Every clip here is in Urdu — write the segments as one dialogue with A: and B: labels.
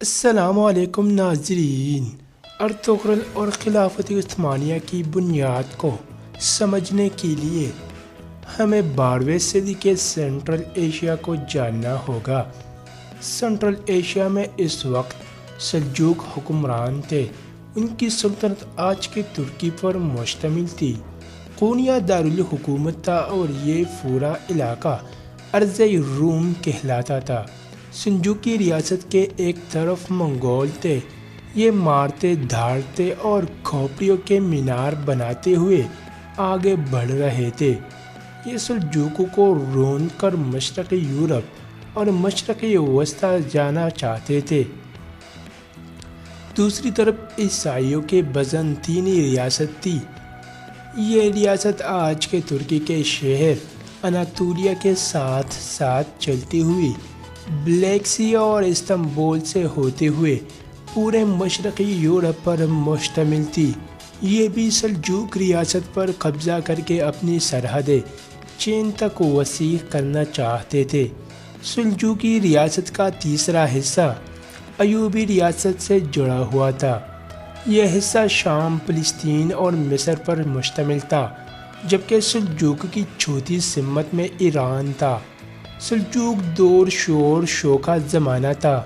A: السلام علیکم ناظرین۔ ارطغرل اور خلافت عثمانیہ کی بنیاد کو سمجھنے کے لیے ہمیں 12ویں صدی کے سینٹرل ایشیا کو جاننا ہوگا۔ سینٹرل ایشیا میں اس وقت سلجوق حکمران تھے۔ ان کی سلطنت آج کے ترکی پر مشتمل تھی۔ قونیہ دارالحکومت تھا اور یہ پورا علاقہ ارض روم کہلاتا تھا۔ سلجوقی ریاست کے ایک طرف منگول تھے، یہ مارتے دھاڑتے اور کھوپڑیوں کے مینار بناتے ہوئے آگے بڑھ رہے تھے۔ یہ سلجوقوں کو رون کر مشرقی یورپ اور مشرقی وسطی جانا چاہتے تھے۔ دوسری طرف عیسائیوں کی بازنطینی ریاست تھی۔ یہ ریاست آج کے ترکی کے شہر اناطولیہ کے ساتھ ساتھ چلتی ہوئی بلیک سی اور استنبول سے ہوتے ہوئے پورے مشرقی یورپ پر مشتمل تھی۔ یہ بھی سلجوق ریاست پر قبضہ کر کے اپنی سرحدیں چین تک وسیع کرنا چاہتے تھے۔ سلجوقی ریاست کا تیسرا حصہ ایوبی ریاست سے جڑا ہوا تھا۔ یہ حصہ شام، فلسطین اور مصر پر مشتمل تھا، جبکہ سلجوق کی چوتھی سمت میں ایران تھا۔ سلجوق دور شور شو کا زمانہ تھا۔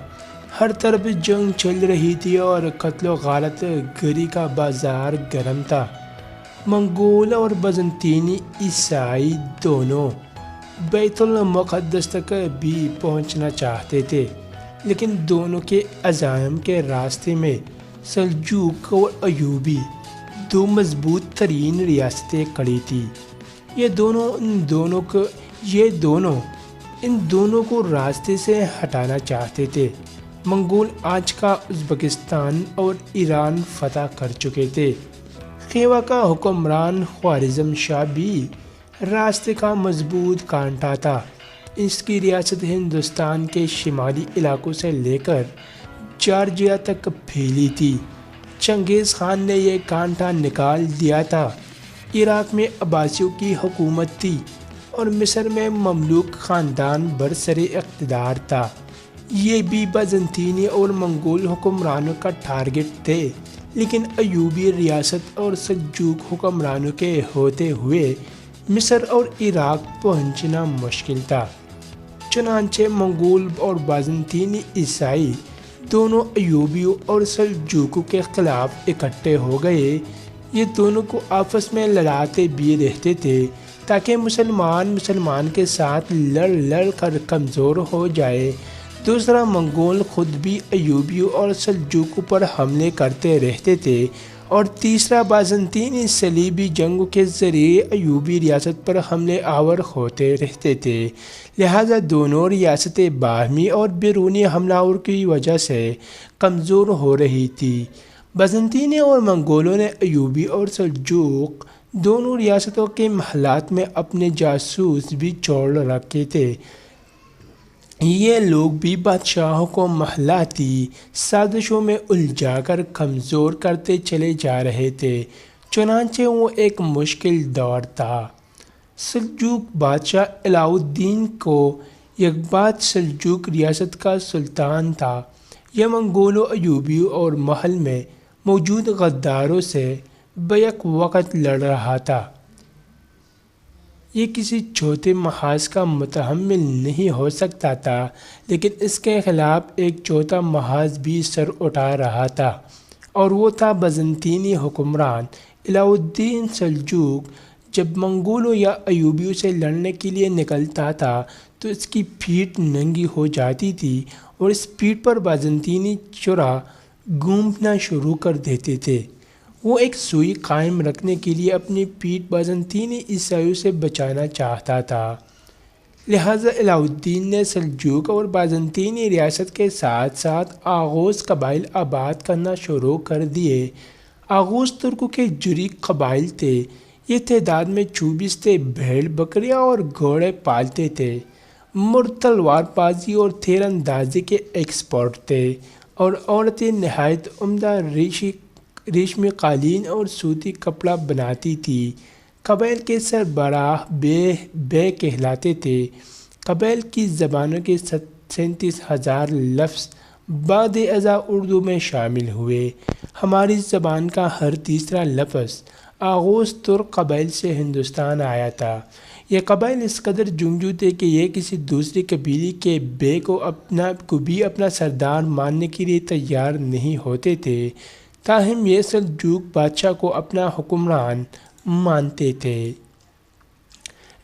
A: ہر طرف جنگ چل رہی تھی اور قتل و غارت گری کا بازار گرم تھا۔ منگول اور بازنطینی عیسائی دونوں بیت المقدس تک بھی پہنچنا چاہتے تھے، لیکن دونوں کے عزائم کے راستے میں سلجوق اور ایوبی دو مضبوط ترین ریاستیں کھڑی تھیں۔ یہ دونوں ان دونوں کو راستے سے ہٹانا چاہتے تھے۔ منگول آج کا ازبکستان اور ایران فتح کر چکے تھے۔ خیوا کا حکمران خوارزم شاہ بھی راستے کا مضبوط کانٹا تھا۔ اس کی ریاست ہندوستان کے شمالی علاقوں سے لے کر جارجیا تک پھیلی تھی۔ چنگیز خان نے یہ کانٹا نکال دیا تھا۔ عراق میں عباسیوں کی حکومت تھی اور مصر میں مملوک خاندان برسر اقتدار تھا۔ یہ بھی بازنطینی اور منگول حکمرانوں کا ٹارگٹ تھے، لیکن ایوبی ریاست اور سلجوق حکمرانوں کے ہوتے ہوئے مصر اور عراق پہنچنا مشکل تھا۔ چنانچہ منگول اور بازنطینی عیسائی دونوں ایوبیوں اور سلجوقوں کے خلاف اکٹھے ہو گئے۔ یہ دونوں کو آپس میں لڑاتے بھی رہتے تھے تاکہ مسلمان کے ساتھ لڑ کر کمزور ہو جائے۔ دوسرا، منگول خود بھی ایوبیوں اور سلجوقوں پر حملے کرتے رہتے تھے، اور تیسرا، بازنطینی صلیبی جنگوں کے ذریعے ایوبی ریاست پر حملے آور ہوتے رہتے تھے۔ لہذا دونوں ریاستیں باہمی اور بیرونی حملوں کی وجہ سے کمزور ہو رہی تھیں۔ بازنطینی اور منگولوں نے ایوبی اور سلجوق دونوں ریاستوں کے محلات میں اپنے جاسوس بھی چھوڑ رکھے تھے۔ یہ لوگ بھی بادشاہوں کو محلاتی سازشوں میں الجھا کر کمزور کرتے چلے جا رہے تھے۔ چنانچہ وہ ایک مشکل دور تھا۔ سلجوق بادشاہ علاء الدین کو یکبات سلجوق ریاست کا سلطان تھا۔ یہ منگولوں، ایوبیوں اور محل میں موجود غداروں سے بیک وقت لڑ رہا تھا۔ یہ کسی چھوٹے محاذ کا متحمل نہیں ہو سکتا تھا، لیکن اس کے خلاف ایک چھوٹا محاذ بھی سر اٹھا رہا تھا، اور وہ تھا بازنطینی حکمران علاء الدین سلجوق۔ جب منگولوں یا ایوبیوں سے لڑنے کے لیے نکلتا تھا تو اس کی پیٹھ ننگی ہو جاتی تھی، اور اس پیٹھ پر بازنطینی چرا گھومنا شروع کر دیتے تھے۔ وہ ایک سوئی قائم رکھنے کے لیے اپنی پیٹھ بازنطینی عیسائیوں سے بچانا چاہتا تھا۔ لہذا علاء الدین نے سلجوق اور بازنطینی ریاست کے ساتھ ساتھ آغوز قبائل آباد کرنا شروع کر دیے۔ آغوز ترکوں کے جوری قبائل تھے۔ یہ تعداد میں 24 تھے۔ بھیڑ بکریاں اور گھوڑے پالتے تھے۔ مرد تلوار بازی اور تیر اندازی کے ایکسپرٹ تھے، اور عورتیں نہایت عمدہ ریشمی قالین اور سوتی کپڑا بناتی تھیں۔ قبائل کے سربراہ بے کہلاتے تھے۔ قبائل کی زبانوں کے 37,000 لفظ بعد ازاں اردو میں شامل ہوئے۔ ہماری زبان کا ہر تیسرا لفظ آغوز ترک قبائل سے ہندوستان آیا تھا۔ یہ قبائل اس قدر جنگجو تھے کہ یہ کسی دوسرے قبیلے کے بے کو بھی اپنا سردار ماننے کے لیے تیار نہیں ہوتے تھے، تاہم یہ سلجوق بادشاہ کو اپنا حکمران مانتے تھے۔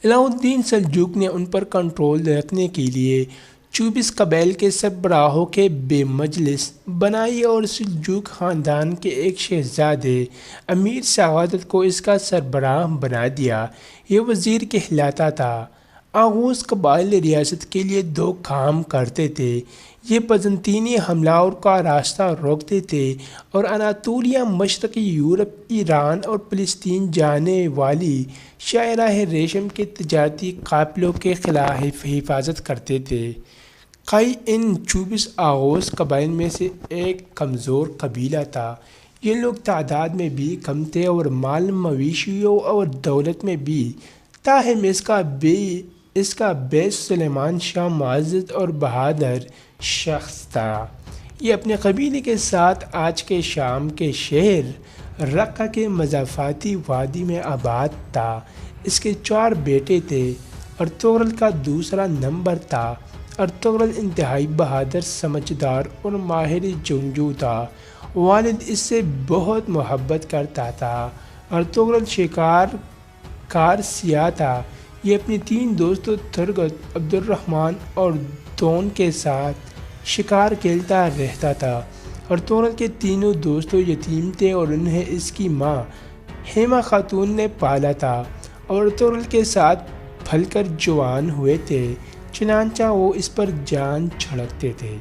A: علاء الدین سلجوق نے ان پر کنٹرول رکھنے کے لیے 24 قبائل کے سربراہوں کے بے مجلس بنائی اور سلجوق خاندان کے ایک شہزادے امیر سعادت کو اس کا سربراہ بنا دیا۔ یہ وزیر کہلاتا تھا۔ آغوز قبائل ریاست کے لیے دو کام کرتے تھے، یہ بازنطینی حملوں کا راستہ روکتے تھے اور اناطولیہ، مشرقی یورپ، ایران اور فلسطین جانے والی شاہراہ ریشم کے تجارتی قافلوں کے خلاف حفاظت کرتے تھے۔ قائی ان 24 آغوز قبائل میں سے ایک کمزور قبیلہ تھا۔ یہ لوگ تعداد میں بھی کم تھے اور مال مویشیوں اور دولت میں بھی، تاہم اس کا بیس سلیمان شاہ معزز اور بہادر شخص تھا۔ یہ اپنے قبیلے کے ساتھ آج کے شام کے شہر رقہ کے مضافاتی وادی میں آباد تھا۔ اس کے 4 بیٹے تھے۔ ارطغرل کا دوسرا نمبر تھا۔ ارطغرل انتہائی بہادر، سمجھدار اور ماہر جنگجو تھا۔ والد اس سے بہت محبت کرتا تھا۔ ارطغرل شکار کار سیاح تھا۔ یہ اپنے 3 دوستوں ترگت، عبد الرحمن اور دون کے ساتھ شکار کھیلتا رہتا تھا۔ ارطغرل کے تینوں دوستوں یتیم تھے اور انہیں اس کی ماں ہیما خاتون نے پالا تھا اور ارطغرل کے ساتھ پھل کر جوان ہوئے تھے، چنانچہ وہ اس پر جان چھڑکتے تھے۔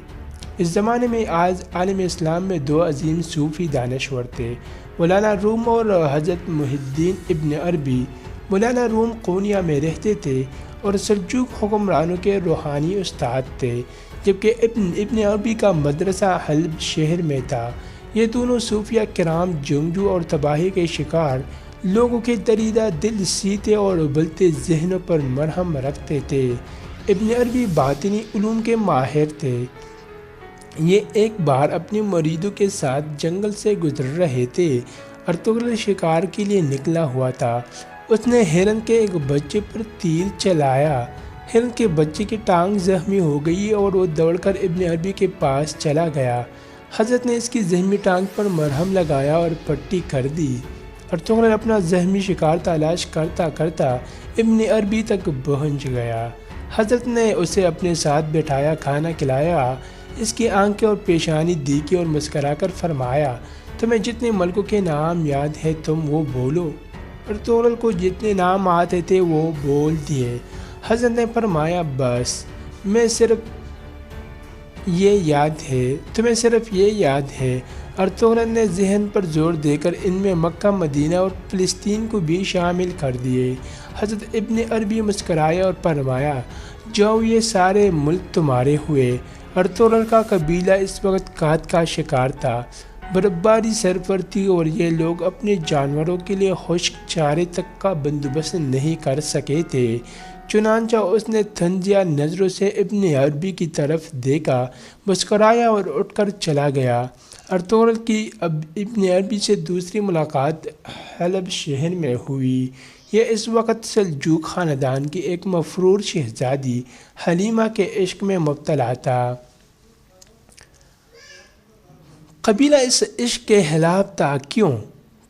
A: اس زمانے میں آج عالم اسلام میں 2 عظیم صوفی دانشور تھے، مولانا روم اور حضرت محی الدین ابن عربی۔ مولانا روم قونیہ میں رہتے تھے اور سلجوق حکمرانوں کے روحانی استاد تھے، جبکہ ابن عربی کا مدرسہ حلب شہر میں تھا۔ یہ دونوں صوفیہ کرام جنگجو اور تباہی کے شکار لوگوں کے دریدہ دل سیتے اور ابلتے ذہنوں پر مرہم رکھتے تھے۔ ابن عربی باطنی علوم کے ماہر تھے۔ یہ ایک بار اپنے مریدوں کے ساتھ جنگل سے گزر رہے تھے۔ ارطغرل شکار کے لیے نکلا ہوا تھا۔ اس نے ہرن کے ایک بچے پر تیر چلایا۔ ہرن کے بچے کی ٹانگ زخمی ہو گئی اور وہ دوڑ کر ابن عربی کے پاس چلا گیا۔ حضرت نے اس کی زخمی ٹانگ پر مرہم لگایا اور پٹی کر دی۔ ارطغرل اپنا زخمی شکار تلاش کرتا کرتا ابن عربی تک پہنچ گیا۔ حضرت نے اسے اپنے ساتھ بٹھایا، کھانا کھلایا، اس کی آنکھیں اور پیشانی دیکھی اور مسکرا کر فرمایا، تمہیں جتنے ملکوں کے نام یاد ہے تم وہ بولو۔ ارطغرل کو جتنے نام آتے تھے وہ بول دیے۔ حضرت نے فرمایا، بس میں صرف یہ یاد ہے، تمہیں صرف یہ یاد ہے۔ ارطغرل نے ذہن پر زور دے کر ان میں مکہ، مدینہ اور فلسطین کو بھی شامل کر دیے۔ حضرت ابن عربی مسکرائے اور فرمایا، جاؤ یہ سارے ملک تمہارے ہوئے۔ ارطغرل کا قبیلہ اس وقت قحط کا شکار تھا، برفباری سر پر تھی اور یہ لوگ اپنے جانوروں کے لیے خشک چارے تک کا بندوبست نہیں کر سکے تھے۔ چنانچہ اس نے طنزیہ نظروں سے ابن عربی کی طرف دیکھا، مسکرایا اور اٹھ کر چلا گیا۔ ارطغرل کی ابن عربی سے دوسری ملاقات حلب شہر میں ہوئی۔ یہ اس وقت سلجوق خاندان کی ایک مفرور شہزادی حلیمہ کے عشق میں مبتلا تھا۔ قبیلہ اس عشق کے خلاف تھا،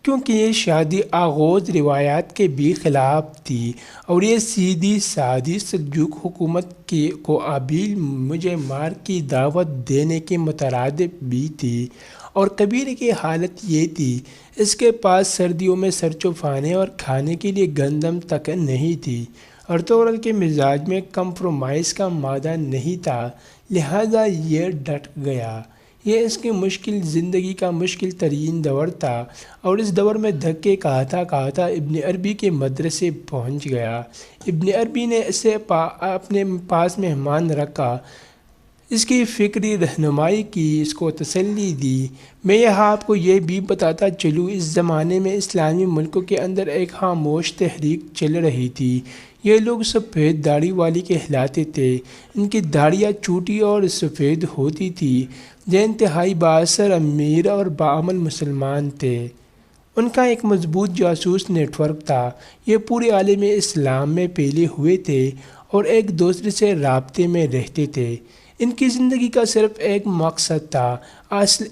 A: کیونکہ یہ شادی آغوز روایات کے بھی خلاف تھی اور یہ سیدھی سادی سلجوق حکومت کو آبیل مجھے مار کی دعوت دینے کے مترادف بھی تھی۔ اور قبیلے کی حالت یہ تھی، اس کے پاس سردیوں میں سرچوفانے اور کھانے کے لیے گندم تک نہیں تھی۔ ارطغرل کے مزاج میں کمپرومائز کا مادہ نہیں تھا، لہذا یہ ڈٹ گیا۔ یہ اس کی مشکل زندگی کا مشکل ترین دور تھا اور اس دور میں دھکے کھاتا کھاتا ابن عربی کے مدرسے پہنچ گیا۔ ابن عربی نے اسے اپنے پاس مہمان رکھا، اس کی فکری رہنمائی کی، اس کو تسلی دی۔ میں یہاں آپ کو یہ بھی بتاتا چلوں، اس زمانے میں اسلامی ملکوں کے اندر ایک خاموش تحریک چل رہی تھی۔ یہ لوگ سفید داڑھی والے کہلاتے تھے۔ ان کی داڑھیاں چھوٹی اور سفید ہوتی تھی۔ یہ انتہائی بااثر، امیر اور باعمل مسلمان تھے۔ ان کا ایک مضبوط جاسوس نیٹ ورک تھا۔ یہ پورے عالم اسلام میں پھیلے ہوئے تھے اور ایک دوسرے سے رابطے میں رہتے تھے۔ ان کی زندگی کا صرف ایک مقصد تھا،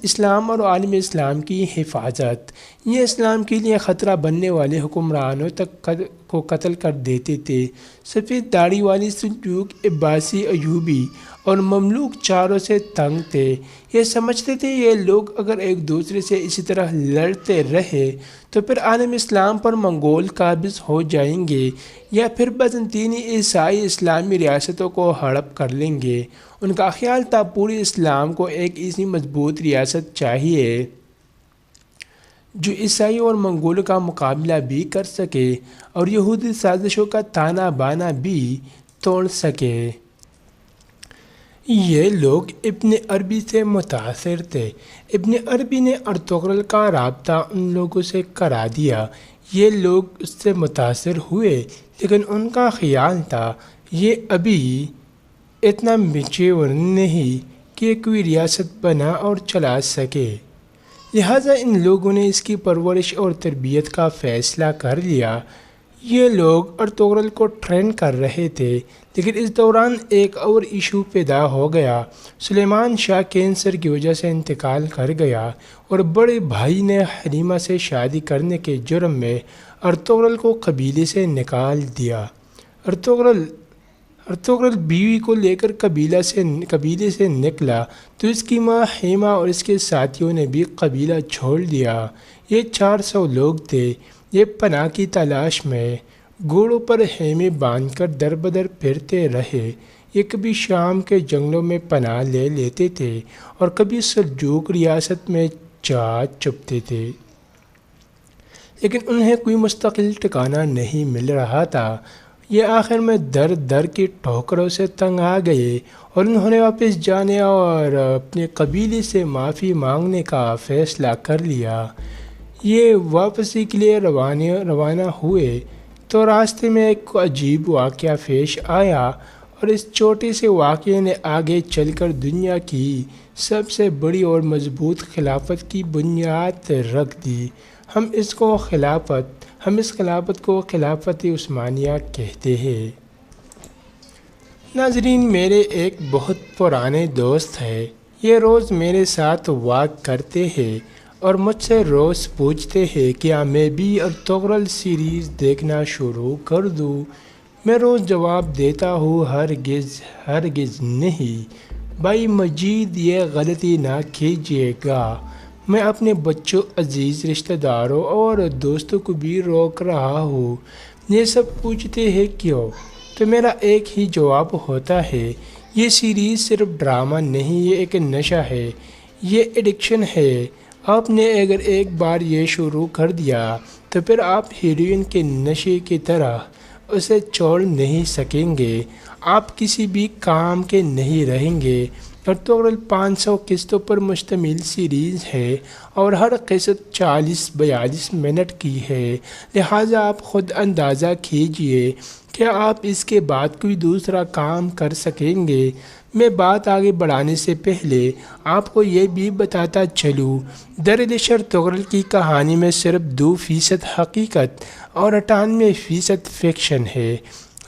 A: اسلام اور عالم اسلام کی حفاظت۔ یہ اسلام کے لیے خطرہ بننے والے حکمرانوں تک کو قتل کر دیتے تھے۔ سفید داڑھی والی سلجوق، عباسی، ایوبی اور مملوک چاروں سے تنگ تھے۔ یہ سمجھتے تھے یہ لوگ اگر ایک دوسرے سے اسی طرح لڑتے رہے تو پھر عالم اسلام پر منگول قابض ہو جائیں گے یا پھر بازنطینی عیسائی اسلامی ریاستوں کو ہڑپ کر لیں گے۔ ان کا خیال تھا پورے اسلام کو ایک ایسی مضبوط ریاست چاہیے جو عیسائی اور منگولوں کا مقابلہ بھی کر سکے اور یہودی سازشوں کا تانا بانا بھی توڑ سکے۔ یہ لوگ ابن عربی سے متاثر تھے۔ ابن عربی نے ارطغرل کا رابطہ ان لوگوں سے کرا دیا۔ یہ لوگ اس سے متاثر ہوئے، لیکن ان کا خیال تھا یہ ابھی اتنا میچور نہیں کہ کوئی ریاست بنا اور چلا سکے، لہٰذا ان لوگوں نے اس کی پرورش اور تربیت کا فیصلہ کر لیا۔ یہ لوگ ارطغرل کو ٹرین کر رہے تھے، لیکن اس دوران ایک اور ایشو پیدا ہو گیا۔ سلیمان شاہ کینسر کی وجہ سے انتقال کر گیا اور بڑے بھائی نے حلیمہ سے شادی کرنے کے جرم میں ارطغرل کو قبیلے سے نکال دیا۔ ارطغرل بیوی کو لے کر قبیلے سے نکلا تو اس کی ماں حلیمہ اور اس کے ساتھیوں نے بھی قبیلہ چھوڑ دیا۔ یہ 400 لوگ تھے۔ یہ پناہ کی تلاش میں گھوڑوں پر خیمے باندھ کر در بدر پھرتے رہے۔ یہ کبھی شام کے جنگلوں میں پناہ لے لیتے تھے اور کبھی سلجوق ریاست میں جا چھپتے تھے، لیکن انہیں کوئی مستقل ٹھکانہ نہیں مل رہا تھا۔ یہ آخر میں در کی ٹھوکروں سے تنگ آ گئے اور انہوں نے واپس جانے اور اپنے قبیلے سے معافی مانگنے کا فیصلہ کر لیا۔ یہ واپسی کے لیے روانہ ہوئے تو راستے میں ایک عجیب واقعہ پیش آیا اور اس چھوٹے سے واقعے نے آگے چل کر دنیا کی سب سے بڑی اور مضبوط خلافت کی بنیاد رکھ دی۔ ہم اس خلافت کو خلافت عثمانیہ کہتے ہیں۔ ناظرین، میرے ایک بہت پرانے دوست ہیں۔ یہ روز میرے ساتھ واک کرتے ہیں اور مجھ سے روز پوچھتے ہیں کیا میں بھی ارطغرل سیریز دیکھنا شروع کر دوں۔ میں روز جواب دیتا ہوں ہرگز نہیں بھائی مجید، یہ غلطی نہ کیجیے گا۔ میں اپنے بچوں، عزیز رشتہ داروں اور دوستوں کو بھی روک رہا ہوں۔ یہ سب پوچھتے ہیں کیوں، تو میرا ایک ہی جواب ہوتا ہے، یہ سیریز صرف ڈرامہ نہیں، یہ ایک نشہ ہے، یہ ایڈکشن ہے۔ آپ نے اگر ایک بار یہ شروع کر دیا تو پھر آپ ہیروئن کے نشے کی طرح اسے چھوڑ نہیں سکیں گے۔ آپ کسی بھی کام کے نہیں رہیں گے۔ ارطغرل 500 قسطوں پر مشتمل سیریز ہے اور ہر قسط 40-42 منٹ کی ہے، لہٰذا آپ خود اندازہ کیجئے کہ آپ اس کے بعد کوئی دوسرا کام کر سکیں گے۔ میں بات آگے بڑھانے سے پہلے آپ کو یہ بھی بتاتا چلوں، دراصل ارطغرل کی کہانی میں صرف 2% حقیقت اور 98% فکشن ہے،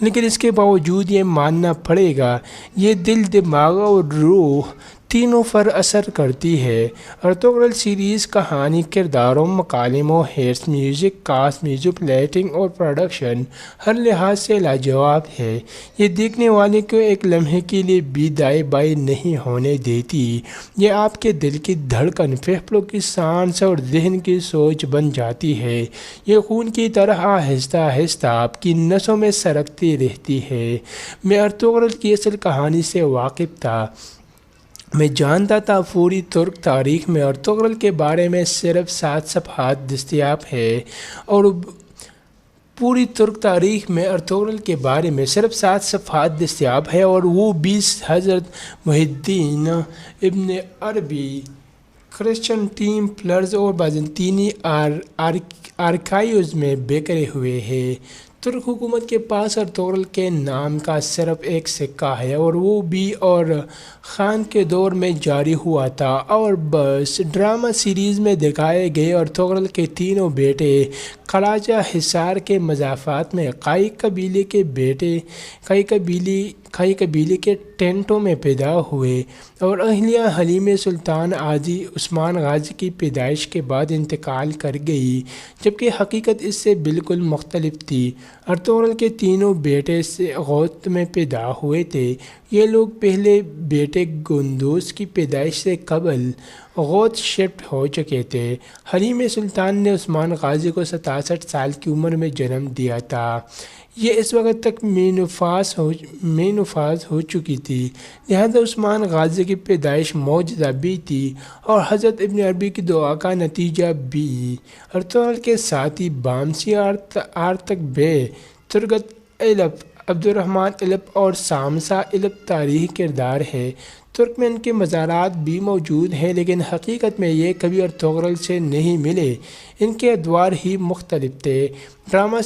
A: لیکن اس کے باوجود یہ ماننا پڑے گا یہ دل، دماغ اور روح تینوں پر اثر کرتی ہے۔ ارطغرل سیریز کہانی، کرداروں، مکالموں، ہیئرس، میوزک، کاسٹ، میوزک، لائٹنگ اور پروڈکشن ہر لحاظ سے لاجواب ہے۔ یہ دیکھنے والے کو ایک لمحے کے لیے بھی دائیں بائیں نہیں ہونے دیتی۔ یہ آپ کے دل کی دھڑکن، پھیپھڑوں کی سانس اور ذہن کی سوچ بن جاتی ہے۔ یہ خون کی طرح آہستہ آہستہ آپ کی نسوں میں سرکتی رہتی ہے۔ میں ارطغرل کی اصل کہانی سے واقف تھا۔ میں جانتا تھا پوری ترک تاریخ میں ارطغرل کے بارے میں صرف 7 صفحات دستیاب ہیں اور پوری ترک تاریخ میں ارطغرل کے بارے میں صرف 7 صفحات دستیاب ہے اور وہ 20 حضرت محی الدین ابن عربی، کرسچن ٹیمپلرز اور بازنطینی آرکائیوز میں بیکرے ہوئے ہیں۔ ترک حکومت کے پاس ارطغرل کے نام کا صرف ایک سکہ ہے اور وہ بھی اور خان کے دور میں جاری ہوا تھا اور بس۔ ڈرامہ سیریز میں دکھائے گئے ارطغرل کے تینوں بیٹے قلاجہ حصار کے مضافات میں قائی قبیلے کے ٹینٹوں میں پیدا ہوئے اور اہلیہ حلیم سلطان آجی عثمان غازی کی پیدائش کے بعد انتقال کر گئی، جبکہ حقیقت اس سے بالکل مختلف تھی۔ ارطغرل کے تینوں بیٹے غوط میں پیدا ہوئے تھے۔ یہ لوگ پہلے بیٹے گندوز کی پیدائش سے قبل غوط شفٹ ہو چکے تھے۔ حلیم سلطان نے عثمان غازی کو 67 سال کی عمر میں جنم دیا تھا۔ یہ اس وقت تک مینوفاز ہو چکی تھی، لہذا عثمان غازی کی پیدائش معجزہ بھی تھی اور حضرت ابن عربی کی دعا کا نتیجہ بھی۔ ارطغرل کے ساتھی بامسی آرتک بے، ترگت ایلپ، عبد الرحمن ایلپ اور سامسا ایلپ تاریخی کردار ہے۔ ترک میں ان کے مزارات بھی موجود ہیں، لیکن حقیقت میں یہ کبھی ارطغرل سے نہیں ملے، ان کے ادوار ہی مختلف تھے۔ ڈرامہ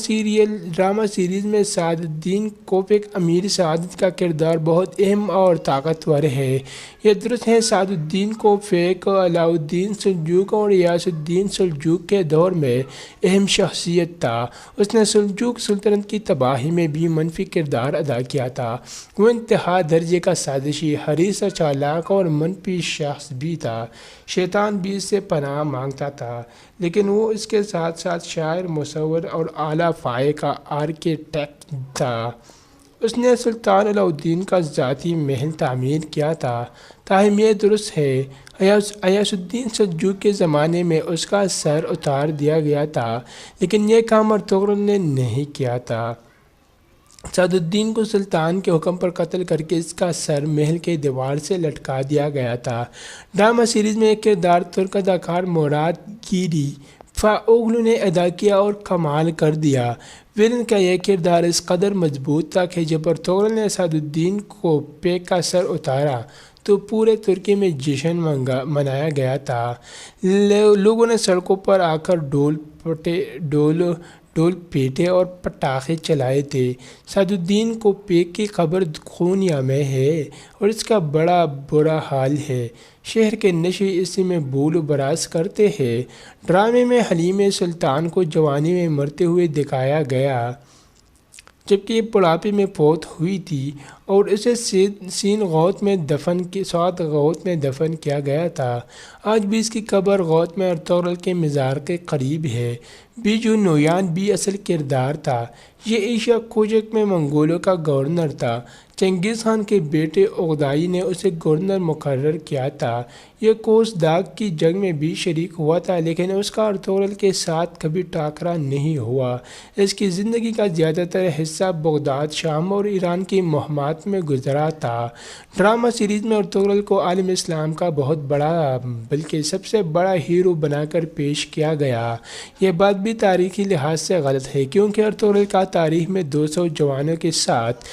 A: سیریز میں سعد الدین کوپیک امیر سعادت کا کردار بہت اہم اور طاقتور ہے۔ یہ درست ہے، سعد الدین کوپیک علاء الدین سلجوق اور غیاث الدین سلجوق کے دور میں اہم شخصیت تھا۔ اس نے سلجوق سلطنت کی تباہی میں بھی منفی کردار ادا کیا تھا۔ وہ انتہا درجے کا سازشی، حریص، چالاک اور منفی شخص بھی تھا۔ شیطان بھی اس سے پناہ مانگتا تھا، لیکن وہ اس کے ساتھ ساتھ شاعر، مصور اور اعلیٰ پائے کا آرکیٹیکٹ تھا۔ اس نے سلطان علاء الدین کا ذاتی محل تعمیر کیا تھا۔ تاہم یہ درست ہے، غیاث الدین سلجوق کے زمانے میں اس کا سر اتار دیا گیا تھا، لیکن یہ کام ارطغرل نے نہیں کیا تھا۔ سعد الدین کو سلطان کے حکم پر قتل کر کے اس کا سر محل کے دیوار سے لٹکا دیا گیا تھا۔ ڈرامہ سیریز میں ایک کردار ترک اداکار مراد گیری فاوغلو نے ادا کیا اور کمال کر دیا۔ ویلن کا یہ کردار اس قدر مضبوط تھا کہ جب ارطغرل نے سعد الدین کوپیک کا سر اتارا تو پورے ترکی میں جشن منایا گیا تھا۔ لوگوں نے سڑکوں پر آ کر ڈول پیٹے اور پٹاخے چلائے تھے۔ سعد الدین کوپیک کی قبر خونیا میں ہے اور اس کا بڑا برا حال ہے۔ شہر کے نشے اسی میں بول و براز کرتے ہیں۔ ڈرامے میں حلیم سلطان کو جوانی میں مرتے ہوئے دکھایا گیا، جبکہ یہ بڑھاپے میں فوت ہوئی تھی اور اسے سین غوط میں دفن کیا گیا تھا۔ آج بھی اس کی قبر غوط میں ارطغرل کے مزار کے قریب ہے۔ بیجو نویان بھی اصل کردار تھا۔ یہ ایشیا کوچک میں منگولوں کا گورنر تھا۔ چنگیز خان کے بیٹے اوغدائی نے اسے گورنر مقرر کیا تھا۔ یہ کوس داغ کی جنگ میں بھی شریک ہوا تھا، لیکن اس کا ارطغرل کے ساتھ کبھی ٹاکرا نہیں ہوا۔ اس کی زندگی کا زیادہ تر حصہ بغداد، شام اور ایران کی مہمات میں گزرا تھا۔ ڈرامہ سیریز میں ارطغرل کو عالم اسلام کا بہت بڑا بلکہ سب سے بڑا ہیرو بنا کر پیش کیا گیا۔ یہ بات بھی تاریخی لحاظ سے غلط ہے، کیونکہ ارطغرل کا تاریخ میں 200 جوانوں کے ساتھ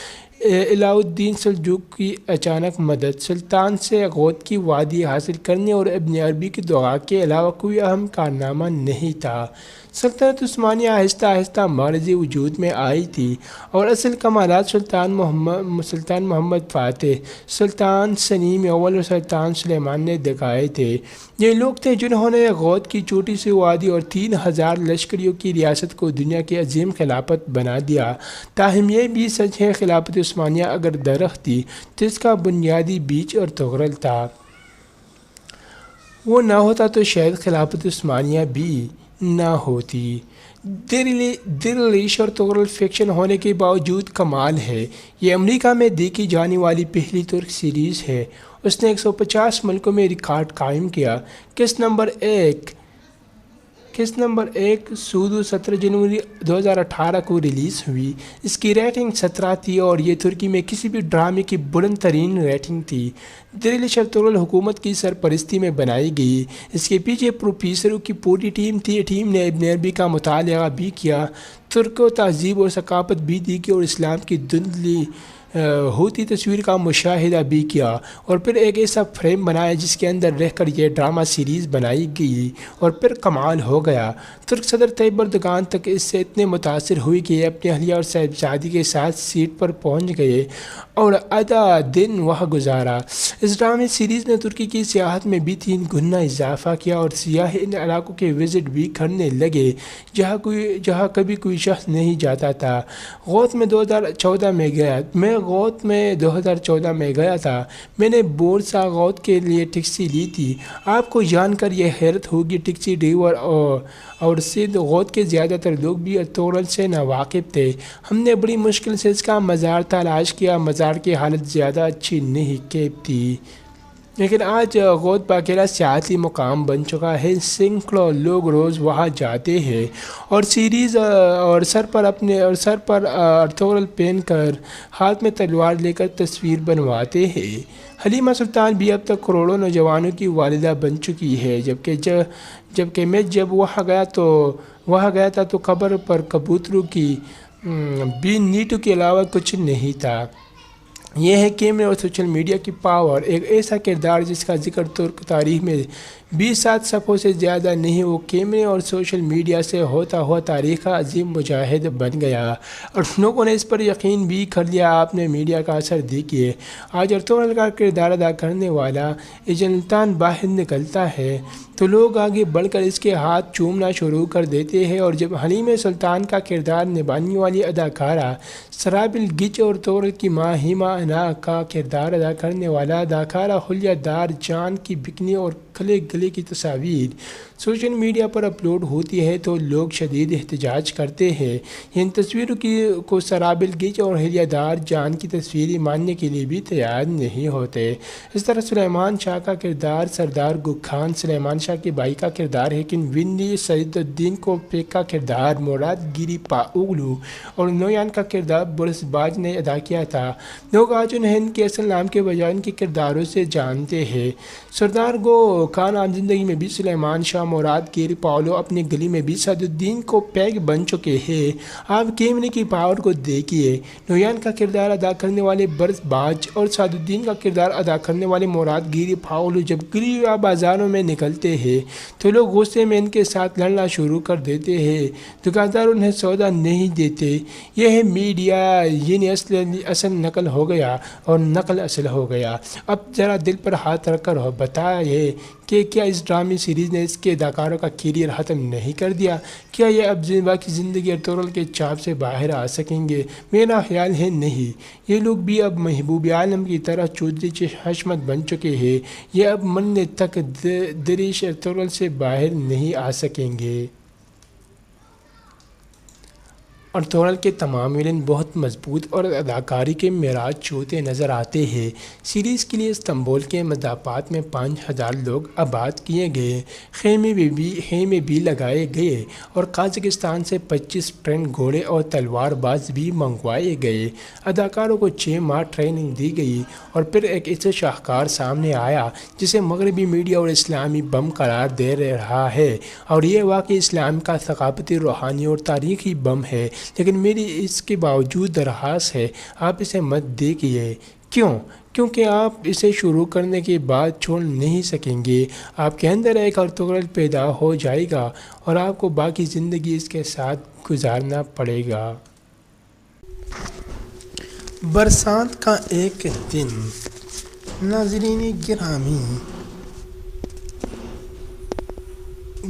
A: علاء الدین سلجوق کی اچانک مدد، سلطان سے غوط کی وادی حاصل کرنے اور ابن عربی کی دعا کے علاوہ کوئی اہم کارنامہ نہیں تھا۔ سلطنت عثمانیہ آہستہ آہستہ معرض وجود میں آئی تھی اور اصل کمالات سلطان محمد فاتح، سلطان سلیم اول اور سلطان سلیمان نے دکھائے تھے۔ یہ لوگ تھے جنہوں نے غوط کی چھوٹی سی وادی اور 3000 لشکریوں کی ریاست کو دنیا کی عظیم خلافت بنا دیا۔ تاہم یہ بھی سچ ہے، خلافت عثمانیہ اگر درخت تھی تو اس کا بنیادی بیج ارطغرل تھا۔ وہ نہ ہوتا تو شاید خلافت عثمانیہ بھی نہ ہوتی۔ دیر ارطغرل فکشن ہونے کے باوجود کمال ہے۔ یہ امریکہ میں دیکھی جانے والی پہلی ترک سیریز ہے۔ اس نے 150 ملکوں میں ریکارڈ قائم کیا۔ کس نمبر 1 قسط نمبر 1 سودو 17 جنوری 2018 کو ریلیز ہوئی۔ اس کی ریٹنگ 17 تھی اور یہ ترکی میں کسی بھی ڈرامے کی بلند ترین ریٹنگ تھی۔ دریلش ارطغرل حکومت کی سرپرستی میں بنائی گئی۔ اس کے پیچھے پروفیسروں کی پوری ٹیم تھی۔ ٹیم نے ابن عربی کا مطالعہ بھی کیا، ترک و تہذیب اور ثقافت بھی دیکھی اور اسلام کی دھندلی ہوتی تصویر کا مشاہدہ بھی کیا، اور پھر ایک ایسا فریم بنایا جس کے اندر رہ کر یہ ڈرامہ سیریز بنائی گئی، اور پھر کمال ہو گیا۔ ترک صدر طیب اردگان تک اس سے اتنے متاثر ہوئی کہ یہ اپنی اہلیہ اور صاحبزادی کے ساتھ سیٹ پر پہنچ گئے اور آدھا دن وہاں گزارا۔ اس ڈرامے سیریز نے ترکی کی سیاحت میں بھی 3 گنا اضافہ کیا اور سیاح ان علاقوں کے وزٹ بھی کرنے لگے جہاں کبھی کوئی شخص نہیں جاتا تھا۔ غوط میں 2014 میں گیا تھا۔ میں نے بورسا غوط کے لیے ٹیکسی لی تھی۔ آپ کو جان کر یہ حیرت ہوگی، ٹیکسی ڈرائیور اور سندھ غوط کے زیادہ تر لوگ بھی ارطغرل سے ناواقف تھے۔ ہم نے بڑی مشکل سے اس کا مزار تلاش کیا۔ مزار کی حالت زیادہ اچھی نہیں تھی، لیکن آج غوط باقاعدہ سیاحتی مقام بن چکا ہے۔ سینکڑوں لوگ روز وہاں جاتے ہیں اور سیریز اور سر پر ارطغرل پہن کر ہاتھ میں تلوار لے کر تصویر بنواتے ہیں۔ حلیمہ سلطان بھی اب تک کروڑوں نوجوانوں کی والدہ بن چکی ہے، جبکہ میں جب وہاں گیا تھا تو قبر پر کبوتروں کی بھی نیٹوں کے علاوہ کچھ نہیں تھا۔ یہ ہے کیمرے اور سوشل میڈیا کی پاور، ایک ایسا کردار جس کا ذکر ترک تاریخ میں 20 صفحوں سے زیادہ نہیں، وہ کیمرے اور سوشل میڈیا سے ہوتا ہوا تاریخ کا عظیم مجاہد بن گیا اور لوگوں نے اس پر یقین بھی کر لیا۔ آپ نے میڈیا کا اثر دیکھیے، آج ارطغرل کا کردار ادا کرنے والا ایجنٹان باہر نکلتا ہے تو لوگ آگے بڑھ کر اس کے ہاتھ چومنا شروع کر دیتے ہیں، اور جب حلیمہ سلطان کا کردار نبھانے والی اداکارہ سرابل گچ اور ارطغرل کی ماں ہیما انا کا کردار ادا کرنے والا اداکارہ حلیہ دار جان کی بکنی اور کھلے گلے کی تصاویر سوشل میڈیا پر اپلوڈ ہوتی ہے تو لوگ شدید احتجاج کرتے ہیں۔ ان تصویروں کو سرابل گچ اور حلیہ دار جان کی تصویریں ماننے کے لیے بھی تیار نہیں ہوتے۔ اس طرح سلیمان شاہ کا کردار سردار گکھان، سلیمان شاہ کے بھائی کا کردار ہیکن وینی، سعید الدین کوپیک کا کردار مراد گیری پاؤلو اور نویان کا کردار بورس باج نے ادا کیا تھا۔ لوگ آج انہیں ان کے اصل نام کے بجائے ان کے کرداروں سے جانتے ہیں۔ سردار گکھان عام زندگی میں بھی سلیمان شاہ مراد گیری پاؤلو، اپنی گلی میں بھی سعید الدین کوپیک بن چکے ہیں۔ آپ کیمرے کی پاور کو دیکھیے، نویان کا کردار ادا کرنے والے برس باج اور سعید الدین کا کردار ادا کرنے والے مراد گیری پاؤلو جب گلی یا بازاروں میں نکلتے ہیں تو لوگ غصے میں ان کے ساتھ لڑنا شروع کر دیتے ہیں۔ دکاندار انہیں سودا نہیں دیتے۔ یہ ہے میڈیا، یعنی اصل نقل ہو گیا اور نقل اصل ہو گیا۔ اب ذرا دل پر ہاتھ رکھ کر بتائیے کہ کیا اس ڈرامے سیریز نے اس کے اداکاروں کا کیریئر ختم نہیں کر دیا؟ کیا یہ اب باقی زندگی ارطغرل کے چاپ سے باہر آ سکیں گے؟ میرا خیال ہے نہیں۔ یہ لوگ بھی اب محبوب عالم کی طرح چودھری حشمت بن چکے ہیں۔ یہ اب مرنے تک دریش ارطغرل سے باہر نہیں آ سکیں گے۔ ارطغرل کے تمام ویلن بہت مضبوط اور اداکاری کے معراج چھوتے نظر آتے ہیں۔ سیریز کے لیے استنبول کے مضافات میں 5000 لوگ آباد کیے گئے، خیمے بھی لگائے گئے اور قازقستان سے 25 ٹرینڈ گھوڑے اور تلوار باز بھی منگوائے گئے۔ اداکاروں کو 6 ماہ ٹریننگ دی گئی اور پھر ایک ایسا شاہکار سامنے آیا جسے مغربی میڈیا اور اسلامی بم قرار دے رہا ہے، اور یہ واقعی اسلام کا ثقافتی، روحانی اور تاریخی بم ہے۔ لیکن میری اس کے باوجود درخواست ہے، آپ اسے مت دیکھیے۔ کیونکہ آپ اسے شروع کرنے کے بعد چھوڑ نہیں سکیں گے۔ آپ کے اندر ایک ارطغرل پیدا ہو جائے گا اور آپ کو باقی زندگی اس کے ساتھ گزارنا پڑے گا۔ برسات کا ایک دن۔ ناظرین گرامی،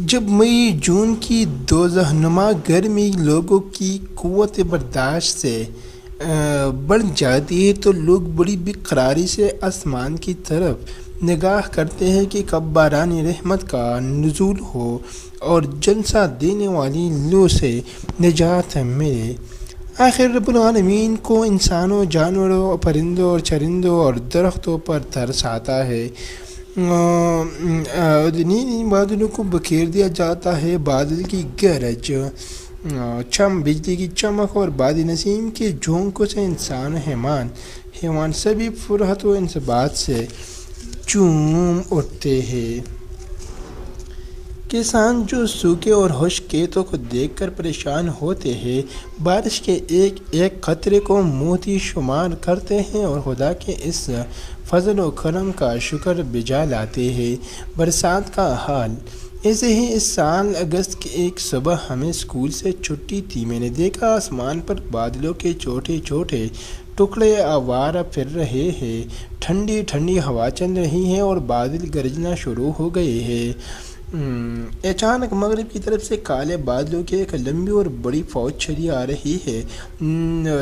A: جب مئی جون کی دوزخ نما گرمی لوگوں کی قوت برداشت سے بڑھ جاتی ہے تو لوگ بڑی بے قراری سے آسمان کی طرف نگاہ کرتے ہیں کہ کب باران رحمت کا نزول ہو اور جلسہ دینے والی لو سے نجات ملے۔ آخر رب العالمین کو انسانوں، جانوروں، پرندوں اور چرندوں اور درختوں پر ترس آتا ہے۔ نیلی بادلوں کو بکھیر دیا جاتا ہے، بادل کی گرج، بجلی کی چمک اور باد نسیم کے جھونکوں سے انسان حیوان سبھی فرحت و انصبات سے چوم اٹھتے ہیں۔ کسان جو سوکھے اور خشک کھیتوں کو دیکھ کر پریشان ہوتے ہیں، بارش کے ایک ایک قطرے کو موتی شمار کرتے ہیں اور خدا کے اس فضل و کرم کا شکر بجا لاتے ہیں۔ برسات کا حال ایسے ہی اس سال اگست کی ایک صبح ہمیں اسکول سے چھٹی تھی۔ میں نے دیکھا آسمان پر بادلوں کے چھوٹے چھوٹے ٹکڑے آوارہ پھر رہے ہیں، ٹھنڈی ٹھنڈی ہوا چل رہی ہے اور بادل گرجنا شروع ہو گئے ہیں۔ اچانک مغرب کی طرف سے کالے بادلوں کی ایک لمبی اور بڑی فوج چلی آ رہی ہے۔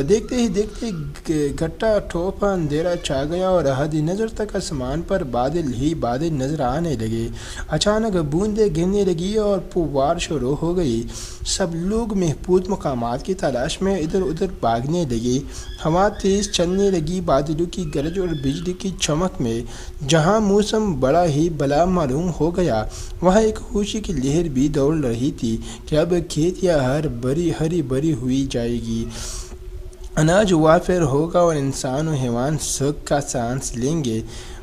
A: دیکھتے ہی دیکھتے گھٹا ٹھوپا اندھیرا چھا گیا اور حد نظر تک آسمان پر بادل ہی بادل نظر آنے لگے۔ اچانک بوندیں گرنے لگی اور پھوار شروع ہو گئی۔ سب لوگ محفوظ مقامات کی تلاش میں ادھر ادھر بھاگنے لگے۔ ہوا تیز چلنے لگی، بادلوں کی گرج اور بجلی کی چمک میں جہاں موسم بڑا ہی بلا معلوم ہو گیا، وہاں ایک خوشی کی لہر بھی دوڑ رہی تھی کہ اب کھیتیاں ہری بھری ہوئی جائے گی، اناج وافر ہوگا اور انسان و حیوان سکھ کا سانس لیں گے۔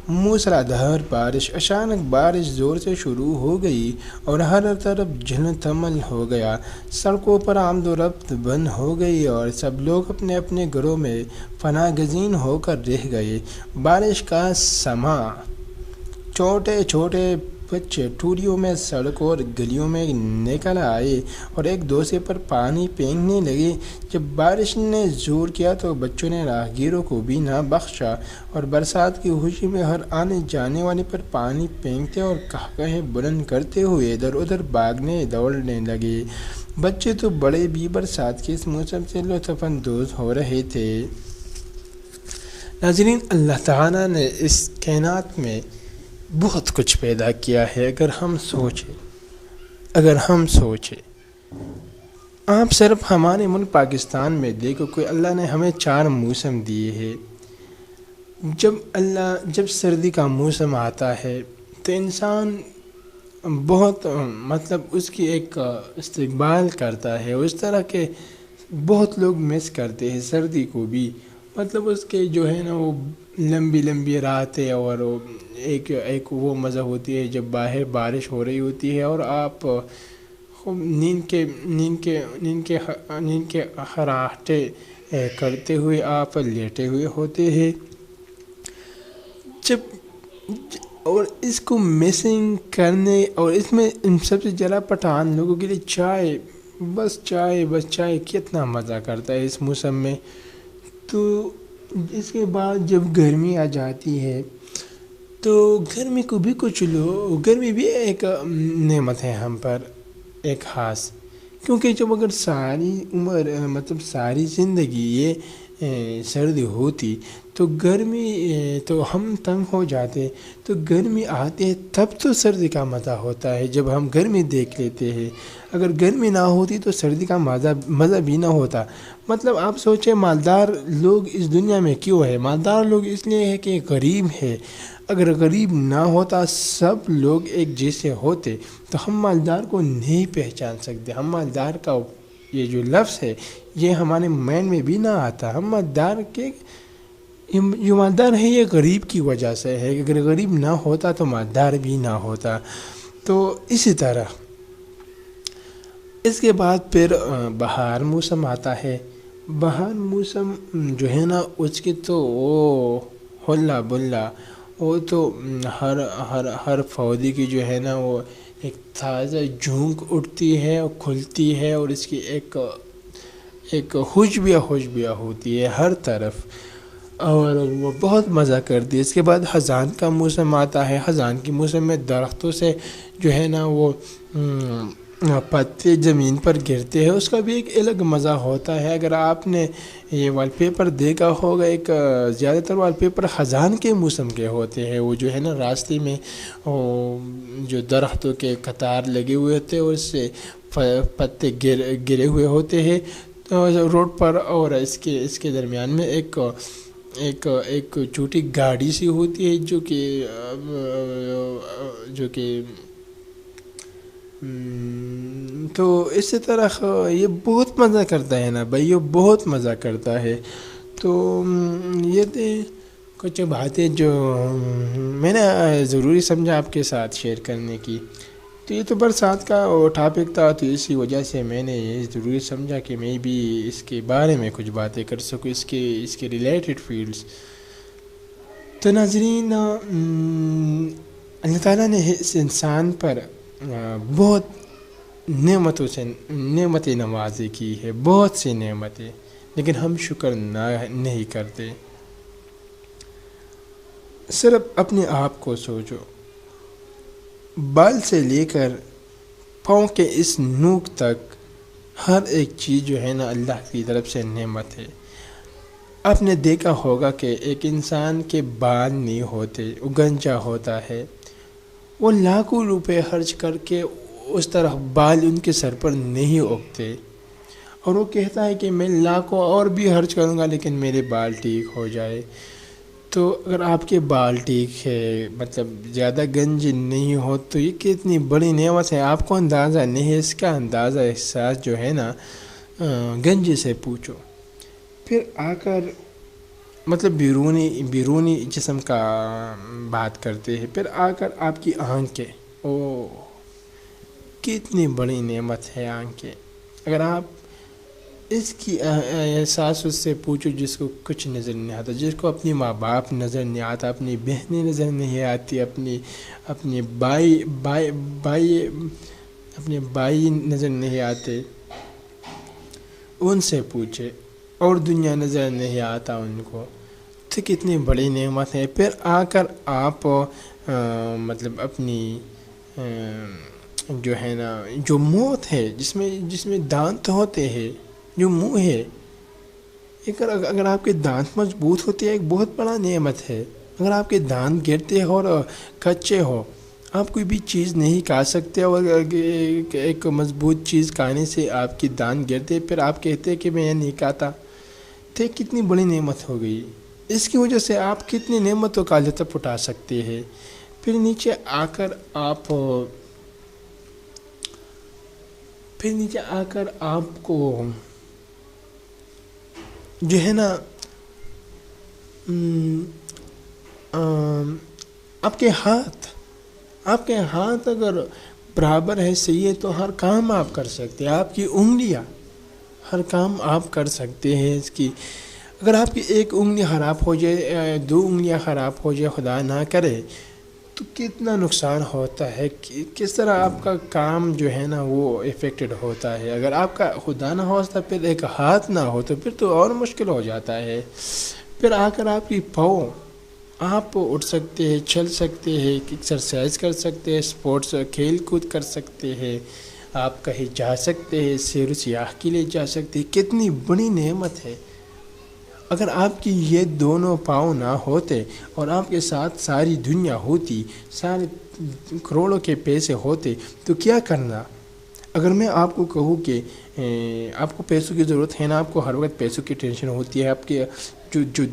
A: موسلادھار بارش، اچانک بارش زور سے شروع ہو گئی اور ہر طرف جھل تھمل ہو گیا۔ سڑکوں پر آمد و رفت بند ہو گئی اور سب لوگ اپنے اپنے گھروں میں پناہ گزین ہو کر رہ گئے۔ بارش کا سماں، چھوٹے چھوٹے بچے ٹولیوں میں سڑکوں اور گلیوں میں نکل آئے اور ایک دوسرے پر پانی پھینکنے لگے۔ جب بارش نے زور کیا تو بچوں نے راہگیروں کو بھی نہ بخشا اور برسات کی خوشی میں ہر آنے جانے والے پر پانی پھینکتے اور قہقہے بلند کرتے ہوئے ادھر ادھر بھاگنے دوڑنے لگے۔ بچے تو بڑے بھی برسات کے اس موسم سے لطف اندوز ہو رہے تھے۔ ناظرین، اللہ تعالیٰ نے اس کائنات میں بہت کچھ پیدا کیا ہے۔ اگر ہم سوچیں آپ صرف ہمارے ملک پاکستان میں دیکھو، کوئی اللہ نے ہمیں 4 موسم دیے ہیں۔ جب سردی کا موسم آتا ہے تو انسان بہت اس کی ایک استقبال کرتا ہے۔ اس طرح کے بہت لوگ مس کرتے ہیں سردی کو بھی، اس کے جو ہے نا وہ لمبی لمبی راتیں اور ایک وہ مزہ ہوتی ہے جب باہر بارش ہو رہی ہوتی ہے اور آپ نیند کے خراٹے کرتے ہوئے آپ لیٹے ہوئے ہوتے ہیں۔ اور اس کو مسنگ کرنے اور اس میں سب سے زیادہ پٹھان لوگوں کے لیے چائے کتنا مزہ کرتا ہے اس موسم میں۔ تو اس کے بعد جب گرمی آ جاتی ہے تو گرمی کو بھی گرمی بھی ایک نعمت ہے ہم پر، ایک خاص، کیونکہ جب اگر ساری عمر ساری زندگی یہ سردی ہوتی تو گرمی تو ہم تنگ ہو جاتے۔ تو گرمی آتی ہے تب تو سردی کا مزہ ہوتا ہے جب ہم گرمی دیکھ لیتے ہیں۔ اگر گرمی نہ ہوتی تو سردی کا مزہ بھی نہ ہوتا۔ آپ سوچیں مالدار لوگ اس دنیا میں کیوں ہے؟ مالدار لوگ اس لیے ہے کہ غریب ہے۔ اگر غریب نہ ہوتا، سب لوگ ایک جیسے ہوتے تو ہم مالدار کو نہیں پہچان سکتے۔ ہم مالدار کا یہ جو لفظ ہے یہ ہمارے مائنڈ میں بھی نہ آتا۔ ہم مالدار جو مالدار ہے یہ غریب کی وجہ سے ہے۔ اگر غریب نہ ہوتا تو مالدار بھی نہ ہوتا۔ تو اسی طرح اس کے بعد پھر بہار موسم آتا ہے۔ بہار موسم جو ہے نا اس کی تو وہ ہلا بلا، وہ تو ہر پودے کی جو ہے نا وہ ایک تازہ جھونک اٹھتی ہے اور کھلتی ہے اور اس کی ایک خوشبیاں ہوتی ہے ہر طرف اور وہ بہت مزہ کرتی ہے۔ اس کے بعد خزان کا موسم آتا ہے۔ خزان کے موسم میں درختوں سے جو ہے نا وہ پتے زمین پر گرتے ہیں، اس کا بھی ایک الگ مزہ ہوتا ہے۔ اگر آپ نے یہ وال پیپر دیکھا ہوگا، ایک زیادہ تر وال پیپر خزان کے موسم کے ہوتے ہیں۔ وہ جو ہے نا راستے میں جو درختوں کے قطار لگے ہوئے ہوتے ہیں اور اس سے پتے گرے ہوئے ہوتے ہیں روڈ پر، اور اس کے درمیان میں ایک ایک چھوٹی گاڑی سی ہوتی ہے جو کہ تو اسی طرح یہ بہت مزہ کرتا ہے نا بھائی، یہ بہت مزہ کرتا ہے. تو یہ تھے کچھ باتیں جو میں نے ضروری سمجھا آپ کے ساتھ شیئر کرنے کی. تو یہ تو برسات کا ٹاپک تھا، تو اسی وجہ سے میں نے یہ ضروری سمجھا کہ میں بھی اس کے بارے میں کچھ باتیں کر سکوں، اس کے ریلیٹڈ فیلڈس. تو ناظرین، اللہ تعالیٰ نے اس انسان پر بہت نعمتیں نوازی کی ہے، بہت سی نعمتیں، لیکن ہم شکر نہیں کرتے. صرف اپنے آپ کو سوچو، بال سے لے کر پاؤں کے اس نوک تک ہر ایک چیز جو ہے نا اللہ کی طرف سے نعمت ہے. آپ نے دیکھا ہوگا کہ ایک انسان کے بال نہیں ہوتے، وہ گنجا ہوتا ہے، وہ لاکھوں روپے خرچ کر کے اس طرح بال ان کے سر پر نہیں اگتے، اور وہ کہتا ہے کہ میں لاکھوں اور بھی خرچ کروں گا لیکن میرے بال ٹھیک ہو جائے. تو اگر آپ کے بال ٹھیک ہے، مطلب زیادہ گنج نہیں ہو، تو یہ کتنی بڑی نعمت ہے. آپ کو اندازہ نہیں ہے اس کا، اندازہ احساس جو ہے نا گنج سے پوچھو. پھر آ کر مطلب بیرونی جسم کا بات کرتے ہیں، پھر آ کر آپ کی آنکھیں، کتنی بڑی نعمت ہے آنکھیں. اگر آپ اس کی احساس اس سے پوچھو جس کو کچھ نظر نہیں آتا، جس کو اپنی ماں باپ نظر نہیں آتا، اپنی بہنیں نظر نہیں آتی، اپنے بھائی نظر نہیں آتے، ان سے پوچھے، اور دنیا نظر نہیں آتا ان کو، تو کتنی بڑی نعمت ہے. پھر آ کر آپ مطلب اپنی جو ہے نا جو موت ہے، جس میں دانت ہوتے ہیں، جو منہ ہے، اگر آپ کے دانت مضبوط ہوتے ہیں ایک بہت بڑا نعمت ہے. اگر آپ کے دانت گرتے ہو اور کچے ہو، آپ کوئی بھی چیز نہیں کھا سکتے، اور ایک مضبوط چیز کھانے سے آپ کی دانت گرتے، پھر آپ کہتے ہیں کہ میں یہ نہیں کھاتا، تو کتنی بڑی نعمت ہو گئی. اس کی وجہ سے آپ کتنی نعمتوں کا لطف اٹھا سکتے ہیں. پھر نیچے آ کر آپ کو جو ہے نا آپ کے ہاتھ اگر برابر ہے، صحیح ہے، تو ہر کام آپ کر سکتے ہیں. آپ کی انگلیاں ہر کام آپ کر سکتے ہیں. اس کی اگر آپ کی ایک انگلی خراب ہو جائے، 2 انگلیاں خراب ہو جائے، خدا نہ کرے، تو کتنا نقصان ہوتا ہے، کس طرح آپ کا کام جو ہے نا وہ افیکٹڈ ہوتا ہے. اگر آپ کا خدا نہ ہوتا، پھر ایک ہاتھ نہ ہو، تو پھر تو اور مشکل ہو جاتا ہے. پھر آ کر آپ کی پاؤں، آپ اٹھ سکتے ہیں، چل سکتے ہیں، ایکسرسائز کر سکتے ہیں، اسپورٹس کھیل کود کر سکتے ہیں، آپ کہیں جا سکتے ہیں، سیر و سیاح کے لیے جا سکتے ہیں. کتنی بڑی نعمت ہے. اگر آپ کی یہ دونوں پاؤں نہ ہوتے اور آپ کے ساتھ ساری دنیا ہوتی، سارے کروڑوں کے پیسے ہوتے، تو کیا کرنا؟ اگر میں آپ کو کہوں کہ آپ کو پیسوں کی ضرورت ہے نا، آپ کو ہر وقت پیسوں کی ٹینشن ہوتی ہے، آپ کے جو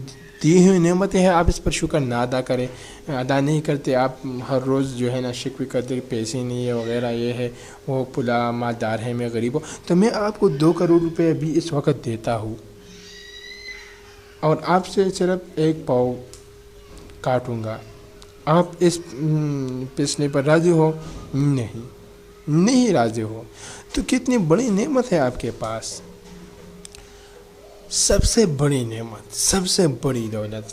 A: دی ہوئی نعمتیں ہیں آپ اس پر شکر نہ ادا نہیں کرتے، آپ ہر روز جو ہے نا شکوے کرتے کہ پیسے نہیں ہے وغیرہ، یہ ہے وہ پلا مالدار ہے میں غریب ہوں، تو میں آپ کو 2 کروڑ روپے بھی اس وقت دیتا ہوں، اور آپ سے صرف ایک پاؤں کاٹوں گا. آپ اس فیصلے پر راضی ہو؟ نہیں راضی ہو. تو کتنی بڑی نعمت ہے آپ کے پاس. سب سے بڑی نعمت، سب سے بڑی دولت،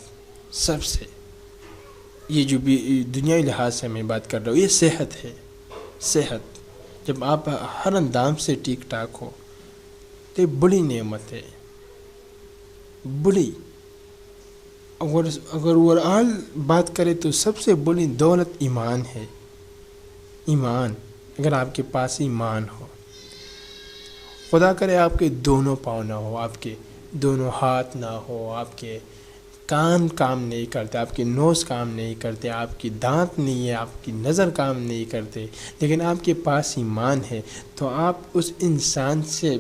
A: یہ جو بھی دنیاوی لحاظ سے میں بات کر رہا ہوں، یہ صحت ہے. صحت جب آپ ہر انداز سے ٹھیک ٹھاک ہو، تو یہ بڑی نعمت ہے، بڑی. اگر اوورآل بات کریں تو سب سے بڑی دولت ایمان ہے. ایمان، اگر آپ کے پاس ایمان ہو، خدا کرے آپ کے دونوں پاؤں نہ ہو، آپ کے دونوں ہاتھ نہ ہو، آپ کے کان کام نہیں کرتے، آپ کی نوز کام نہیں کرتے، آپ کی دانت نہیں ہے، آپ کی نظر کام نہیں کرتے، لیکن آپ کے پاس ایمان ہے، تو آپ اس انسان سے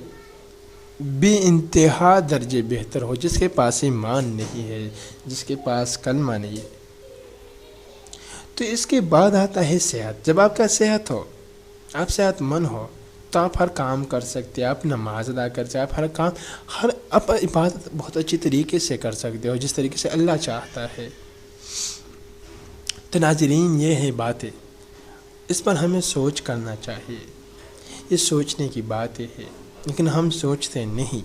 A: بے انتہا درجے بہتر ہو، جس کے پاس ایمان نہیں ہے، جس کے پاس کلمہ نہیں ہے۔ تو اس کے بعد آتا ہے صحت۔ جب آپ کا صحت ہو، آپ صحت مند ہو، تو آپ ہر کام کر سکتے، آپ نماز ادا کر سکتے، آپ ہر کام، آپ عبادت بہت اچھی طریقے سے کر سکتے ہو، جس طریقے سے اللہ چاہتا ہے۔ تو ناظرین، یہ ہے باتیں، اس پر ہمیں سوچ کرنا چاہیے، یہ سوچنے کی بات ہے، لیکن ہم سوچتے نہیں۔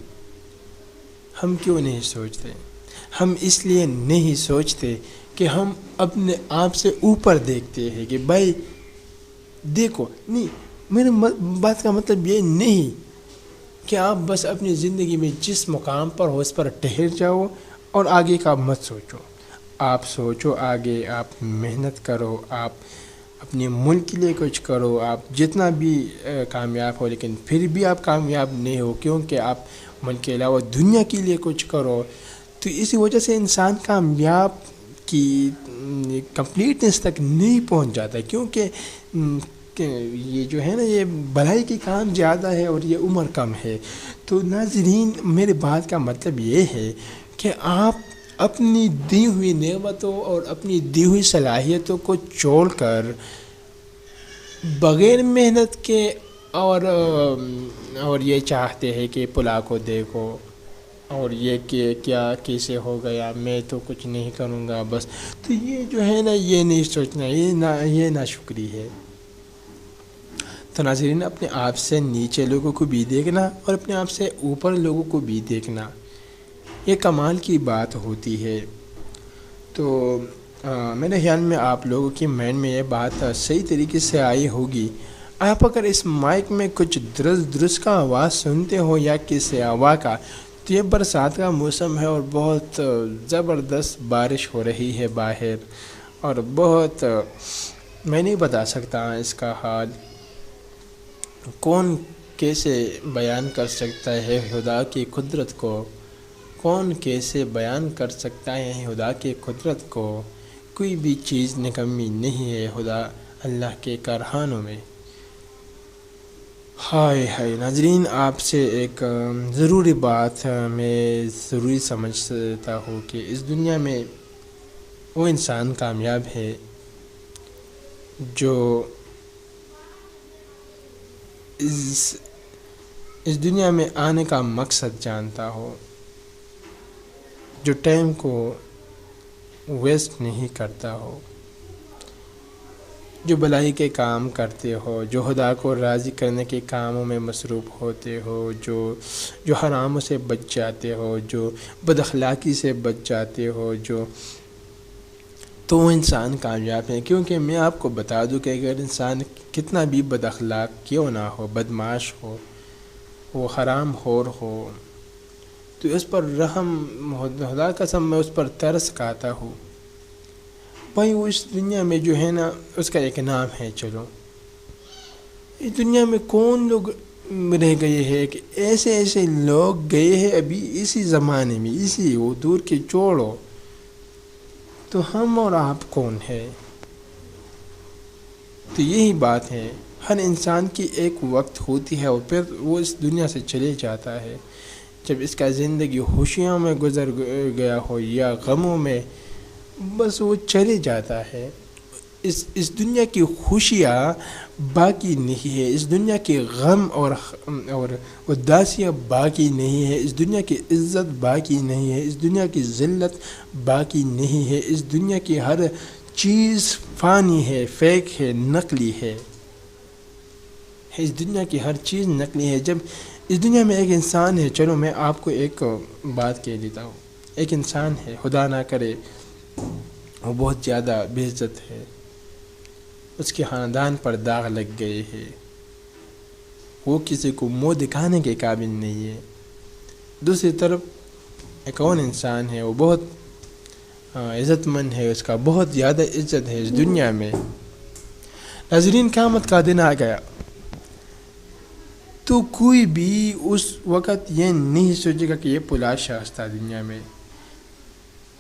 A: ہم کیوں نہیں سوچتے؟ ہم اس لیے نہیں سوچتے کہ ہم اپنے آپ سے اوپر دیکھتے ہیں کہ بھائی دیکھو، نہیں، میرے بات کا مطلب یہ نہیں کہ آپ بس اپنی زندگی میں جس مقام پر ہو اس پر ٹھہر جاؤ اور آگے کا مت سوچو۔ آپ سوچو آگے، آپ محنت کرو، آپ اپنے ملک کے لیے کچھ کرو، آپ جتنا بھی کامیاب ہو، لیکن پھر بھی آپ کامیاب نہیں ہو، کیونکہ آپ ملک کے علاوہ دنیا کے لیے کچھ کرو۔ تو اسی وجہ سے انسان کامیاب کی کمپلیٹنس تک نہیں پہنچ جاتا، کیونکہ یہ جو ہے نا، یہ بھلائی کی کام زیادہ ہے اور یہ عمر کم ہے۔ تو ناظرین، میرے بات کا مطلب یہ ہے کہ آپ اپنی دی ہوئی نعمتوں اور اپنی دی ہوئی صلاحیتوں کو چھوڑ کر بغیر محنت کے اور یہ چاہتے ہیں کہ پلا کو دیکھو اور یہ کہ کیا کیسے ہو گیا، میں تو کچھ نہیں کروں گا بس، تو یہ جو ہے نا، یہ نہیں سوچنا، یہ ناشکری ہے۔ تو ناظرین، اپنے آپ سے نیچے لوگوں کو بھی دیکھنا اور اپنے آپ سے اوپر لوگوں کو بھی دیکھنا، یہ کمال کی بات ہوتی ہے۔ تو میرے خیال میں آپ لوگوں کی مائنڈ میں یہ بات صحیح طریقے سے آئی ہوگی۔ آپ اگر اس مائک میں کچھ درست کا آواز سنتے ہو یا کسی ہوا کا، تو یہ برسات کا موسم ہے اور بہت زبردست بارش ہو رہی ہے باہر، اور بہت میں نہیں بتا سکتا اس کا حال، کون کیسے بیان کر سکتا ہے خدا کی قدرت کو، کون کیسے بیان کر سکتا ہے خدا کی قدرت کو۔ کوئی بھی چیز نکمی نہیں ہے خدا اللہ کے کارخانوں میں۔ ہائے ہائے ناظرین، آپ سے ایک ضروری بات میں ضروری سمجھتا ہوں کہ اس دنیا میں وہ انسان کامیاب ہے جو اس دنیا میں آنے کا مقصد جانتا ہو، جو ٹائم کو ویسٹ نہیں کرتا ہو، جو بھلائی کے کام کرتے ہو، جو خدا کو راضی کرنے کے کاموں میں مصروف ہوتے ہو، جو حراموں سے بچ جاتے ہو، جو بد اخلاقی سے بچ جاتے ہو، تو وہ انسان کامیاب ہے۔ کیونکہ میں آپ کو بتا دوں کہ اگر انسان کتنا بھی بد اخلاق کیوں نہ ہو، بدمعاش ہو، وہ حرام خور ہو، تو اس پر رحم، خدا قسم میں اس پر ترس کھاتا ہوں۔ بھائی وہ اس دنیا میں جو ہے نا، اس کا ایک نام ہے، چلو اس دنیا میں کون لوگ رہ گئے ہیں کہ ایسے لوگ گئے ہیں ابھی اسی زمانے میں، اسی وہ دور کے چھوڑو، تو ہم اور آپ کون ہے؟ تو یہی بات ہے، ہر انسان کی ایک وقت ہوتی ہے اور پھر وہ اس دنیا سے چلے جاتا ہے، جب اس کا زندگی خوشیوں میں گزر گیا ہو یا غموں میں، بس وہ چلے جاتا ہے۔ اس دنیا کی خوشیاں باقی نہیں ہے، اس دنیا کے غم اور اداسیاں باقی نہیں ہے، اس دنیا کی عزت باقی نہیں ہے، اس دنیا کی ذلت باقی نہیں ہے، اس دنیا کی ہر چیز فانی ہے، فیک ہے، نقلی ہے، اس دنیا کی ہر چیز نقلی ہے۔ جب اس دنیا میں ایک انسان ہے، چلو میں آپ کو ایک بات کہہ دیتا ہوں، ایک انسان ہے، خدا نہ کرے وہ بہت زیادہ بے عزت ہے، اس کے خاندان پر داغ لگ گئے ہیں، وہ کسی کو منہ دکھانے کے قابل نہیں ہے۔ دوسری طرف ایک اور انسان ہے، وہ بہت عزت مند ہے، اس کا بہت زیادہ عزت ہے اس دنیا میں۔ ناظرین، قیامت کا دن آ گیا تو کوئی بھی اس وقت یہ نہیں سوچے گا کہ یہ فلاں شخص تھا دنیا میں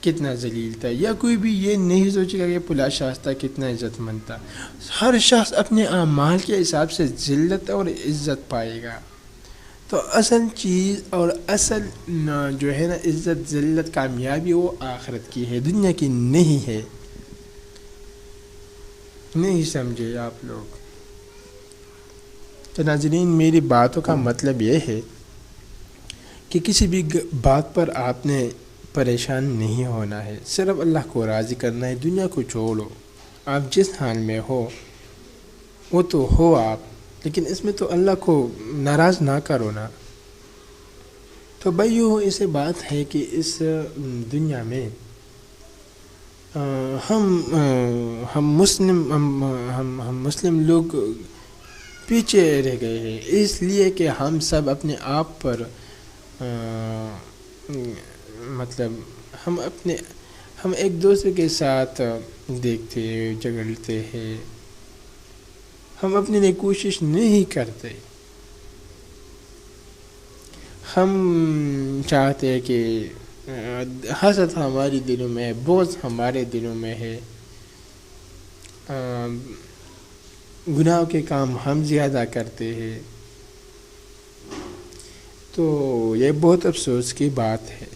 A: کتنا ذلیل تھا، یا کوئی بھی یہ نہیں سوچے گا کہ فلاں شخص تھا کتنا عزت مند تھا۔ ہر شخص اپنے اعمال کے حساب سے ذلت اور عزت پائے گا۔ تو تو اصل چیز اور اصل جو ہے نا عزت ذلت کامیابی وہ آخرت کی ہے، دنیا کی نہیں ہے۔ نہیں سمجھے آپ لوگ؟ تو ناظرین، میری باتوں کا مطلب یہ ہے کہ کسی بھی بات پر آپ نے پریشان نہیں ہونا ہے، صرف اللہ کو راضی کرنا ہے۔ دنیا کو چھوڑو، آپ جس حال میں ہو وہ تو ہو آپ، لیکن اس میں تو اللہ کو ناراض نہ کرو نا۔ تو بھائیو، اسے بات ہے کہ اس دنیا میں ہم مسلم لوگ پیچھے رہ گئے ہیں، اس لیے کہ ہم سب اپنے آپ پر مطلب ہم ایک دوسرے کے ساتھ دیکھتے جھگڑتے ہیں، ہم اپنے لیے کوشش نہیں کرتے۔ ہم چاہتے ہیں کہ حسد ہمارے دلوں میں ہے، بغض ہمارے دلوں میں ہے، گناہوں کے کام ہم زیادہ کرتے ہیں۔ تو یہ بہت افسوس کی بات ہے،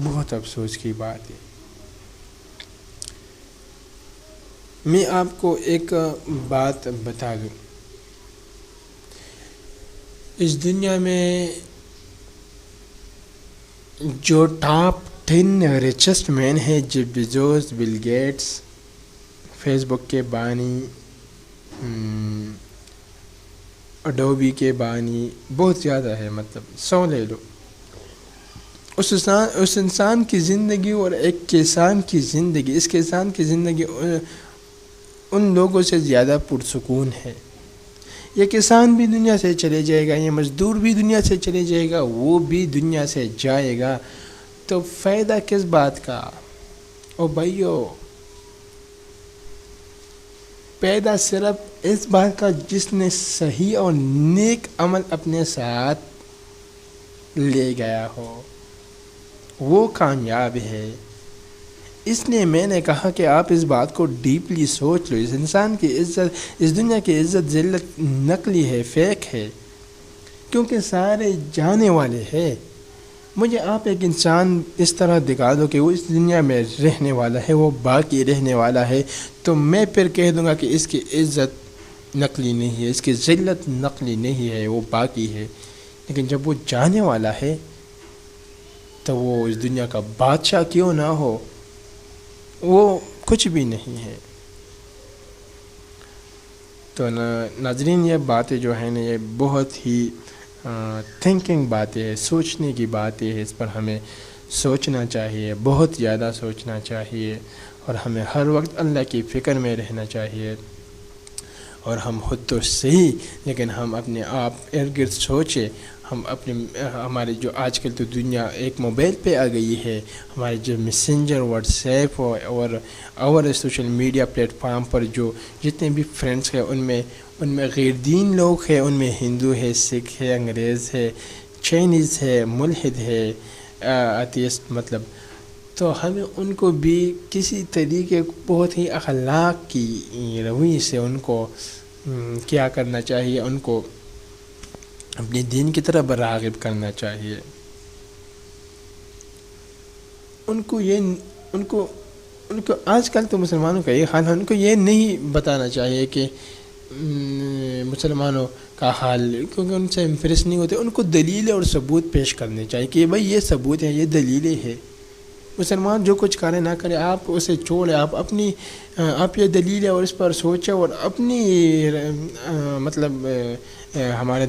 A: بہت افسوس کی بات ہے۔ میں آپ کو ایک بات بتا دوں، اس دنیا میں جو ٹاپ 10 ریچسٹ مین ہے، Jeff Bezos, Bill Gates, Facebook کے بانی، اڈوبی کے بانی، بہت زیادہ ہے، مطلب 100 لے لو۔ اس انسان کی زندگی اور ایک کسان کی زندگی، اس کسان کی زندگی ان لوگوں سے زیادہ پرسکون ہے۔ یہ کسان بھی دنیا سے چلے جائے گا، یہ مزدور بھی دنیا سے چلے جائے گا، وہ بھی دنیا سے جائے گا، تو فائدہ کس بات کا؟ او بھائیو، پیدا صرف اس بات کا جس نے صحیح اور نیک عمل اپنے ساتھ لے گیا ہو، وہ کامیاب ہے۔ اس لیے میں نے کہا کہ آپ اس بات کو ڈیپلی سوچ لو۔ اس انسان کی عزت، اس دنیا کی عزت ذلت نقلی ہے، فیک ہے، کیونکہ سارے جانے والے ہیں۔ مجھے آپ ایک انسان اس طرح دکھا دو کہ وہ اس دنیا میں رہنے والا ہے، وہ باقی رہنے والا ہے، تو میں پھر کہہ دوں گا کہ اس کی عزت نقلی نہیں ہے، اس کی ذلت نقلی نہیں ہے، وہ باقی ہے۔ لیکن جب وہ جانے والا ہے تو وہ اس دنیا کا بادشاہ کیوں نہ ہو، وہ کچھ بھی نہیں ہے۔ تو ناظرین، یہ باتیں جو ہیں نا، یہ بہت ہی تھنکنگ باتیں ہیں، سوچنے کی باتیں ہیں۔ اس پر ہمیں سوچنا چاہیے، بہت زیادہ سوچنا چاہیے، اور ہمیں ہر وقت اللہ کی فکر میں رہنا چاہیے۔ اور ہم خود تو صحیح، لیکن ہم اپنے آپ ارد گرد سوچیں۔ ہمارے جو آج کل تو دنیا ایک موبائل پہ آ گئی ہے، ہمارے جو میسنجر، واٹس ایپ اور سوشل میڈیا پلیٹ فارم پر جو جتنے بھی فرینڈس ہیں، ان میں غیر دین لوگ ہیں، ان میں ہندو ہے، سکھ ہے، انگریز ہے، چائنیز ہے، ملحد ہے، ایتھیسٹ، مطلب۔ تو ہمیں ان کو بھی کسی طریقے بہت ہی اخلاق کی روی سے ان کو کیا کرنا چاہیے، ان کو اپنے دین کی طرف راغب کرنا چاہیے۔ ان کو آج کل تو مسلمانوں کا یہ حال ہے، ان کو یہ نہیں بتانا چاہیے کہ مسلمانوں کا حال، کیونکہ ان سے امپریس نہیں ہوتے۔ ان کو دلیلیں اور ثبوت پیش کرنے چاہیے کہ بھائی یہ ثبوت ہے، یہ دلیلیں ہیں۔ مسلمان جو کچھ کرے نہ کرے، آپ اسے چھوڑیں، آپ یہ دلیل ہے اور اس پر سوچیں، اور اپنی مطلب ہمارے